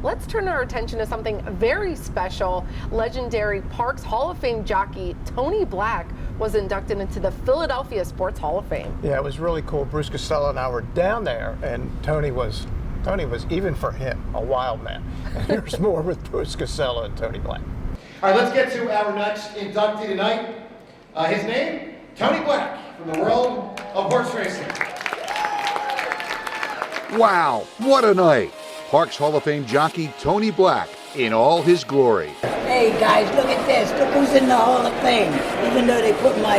let's turn our attention to something very special. Legendary Parks Hall of Fame jockey Tony Black was inducted into the Philadelphia Sports Hall of Fame. Yeah, it was really cool. Bruce Costello and I were down there, and Tony was, even for him, a wild man. And here's more with Bruce Costello and Tony Black. All right, let's get to our next inductee tonight. His name, Tony Black, from the world of horse racing. Wow, what a night! Parks Hall of Fame jockey Tony Black in all his glory. Hey guys, look at this. Look who's in the Hall of Fame, even though they put my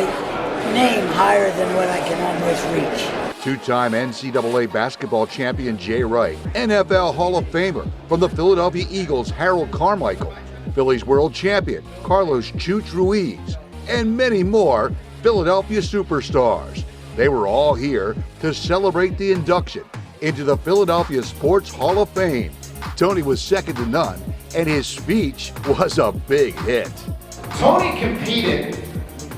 name higher than what I can almost reach. Two-time NCAA basketball champion Jay Wright, NFL Hall of Famer from the Philadelphia Eagles Harold Carmichael, Phillies world champion Carlos Chooch Ruiz, and many more Philadelphia superstars. They were all here to celebrate the induction into the Philadelphia Sports Hall of Fame. Tony was second to none, and his speech was a big hit. Tony competed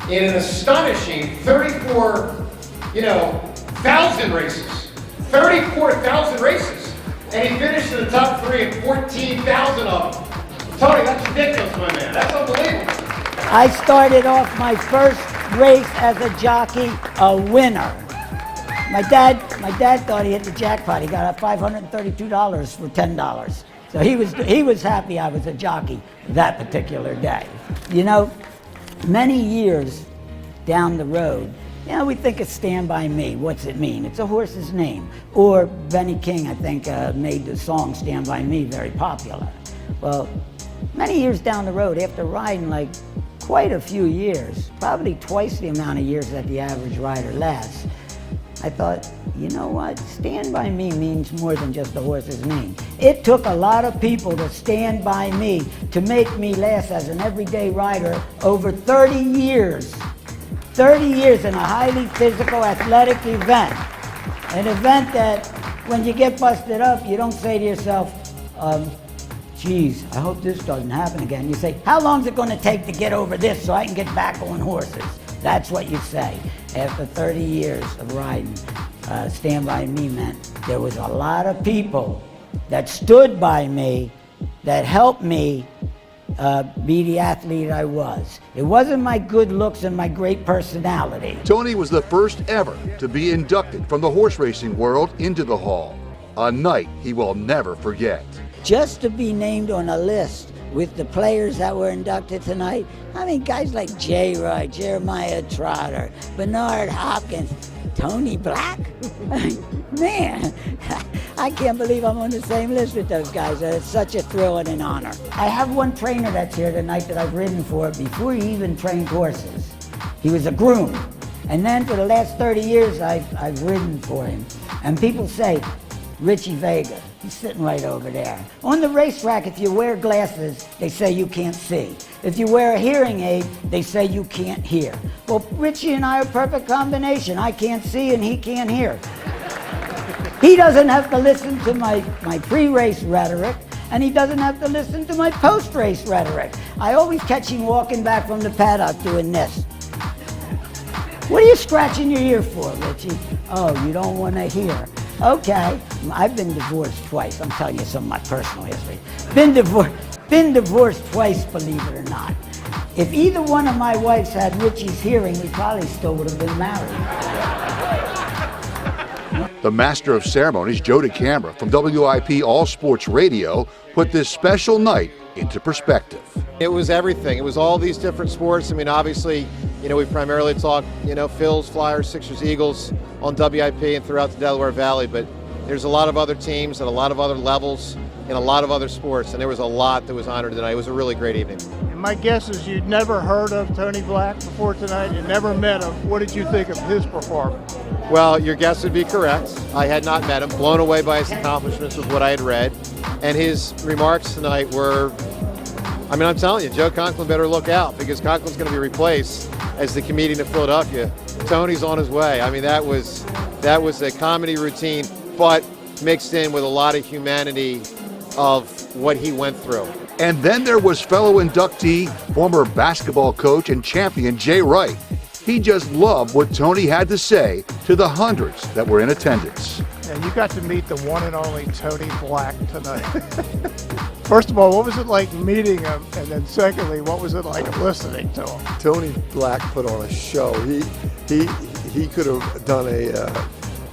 in an astonishing 34,000 races. 34,000 races. And he finished in the top 3 in 14,000 of them. Tony, that's ridiculous, my man. That's unbelievable. I started off my first race as a jockey, a winner. My dad thought he hit the jackpot. He got $532 for $10. So he was happy I was a jockey that particular day. You know, many years down the road, we think of Stand By Me. What's it mean? It's a horse's name. Or Benny King, I think, made the song Stand By Me very popular. Well, many years down the road, after riding like quite a few years, probably twice the amount of years that the average rider lasts, I thought, you know what? Stand By Me means more than just a horse's name. It took a lot of people to stand by me to make me last as an everyday rider over 30 years. 30 years in a highly physical athletic event. An event that when you get busted up, you don't say to yourself, geez, I hope this doesn't happen again. You say, how long is it going to take to get over this so I can get back on horses? That's what you say. After 30 years of riding, Stand By Me meant there was a lot of people that stood by me, that helped me be the athlete I was. It wasn't my good looks and my great personality. Tony was the first ever to be inducted from the horse racing world into the Hall. A night he will never forget. Just to be named on a list with the players that were inducted tonight, I mean, guys like Jay Wright, Jeremiah Trotter, Bernard Hopkins, Tony Black. Man, I can't believe I'm on the same list with those guys. It's such a thrill and an honor. I have one trainer that's here tonight that I've ridden for before he even trained horses. He was a groom. And then for the last 30 years, I've ridden for him. And people say, Richie Vega, he's sitting right over there. On the racetrack, if you wear glasses, they say you can't see. If you wear a hearing aid, they say you can't hear. Well, Richie and I are a perfect combination. I can't see and he can't hear. He doesn't have to listen to my pre-race rhetoric, and he doesn't have to listen to my post-race rhetoric. I always catch him walking back from the paddock doing this. What are you scratching your ear for, Richie? Oh, you don't want to hear. Okay, I've been divorced twice. I'm telling you some of my personal history. Been divorced twice, believe it or not. If either one of my wives had Richie's hearing, we probably still would have been married. The master of ceremonies, Joe DeCamera from WIP All Sports Radio, put this special night into perspective. It was everything. It was all these different sports. I mean, obviously, we primarily talk, Phils, Flyers, Sixers, Eagles on WIP and throughout the Delaware Valley, but there's a lot of other teams and a lot of other levels in a lot of other sports, and there was a lot that was honored tonight. It was a really great evening. And my guess is you'd never heard of Tony Black before tonight. You never met him. What did you think of his performance? Well, your guess would be correct. I had not met him, blown away by his accomplishments with what I had read, and his remarks tonight were, I'm telling you, Joe Conklin better look out, because Conklin's going to be replaced as the comedian of Philadelphia. Tony's on his way. I mean, that was a comedy routine, but mixed in with a lot of humanity of what he went through. And then there was fellow inductee, former basketball coach and champion Jay Wright. He just loved what Tony had to say to the hundreds that were in attendance. And you got to meet the one and only Tony Black tonight. First of all, what was it like meeting him? And then secondly, what was it like listening to him? Tony Black put on a show. He could have done a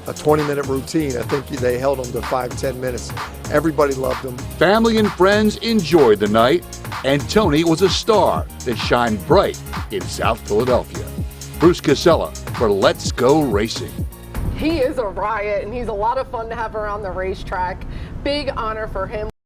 20-minute routine. I think they held him to 5-10 minutes. Everybody loved him. Family and friends enjoyed the night, and Tony was a star that shined bright in South Philadelphia. Bruce Casella for Let's Go Racing. He is a riot, and he's a lot of fun to have around the racetrack. Big honor for him.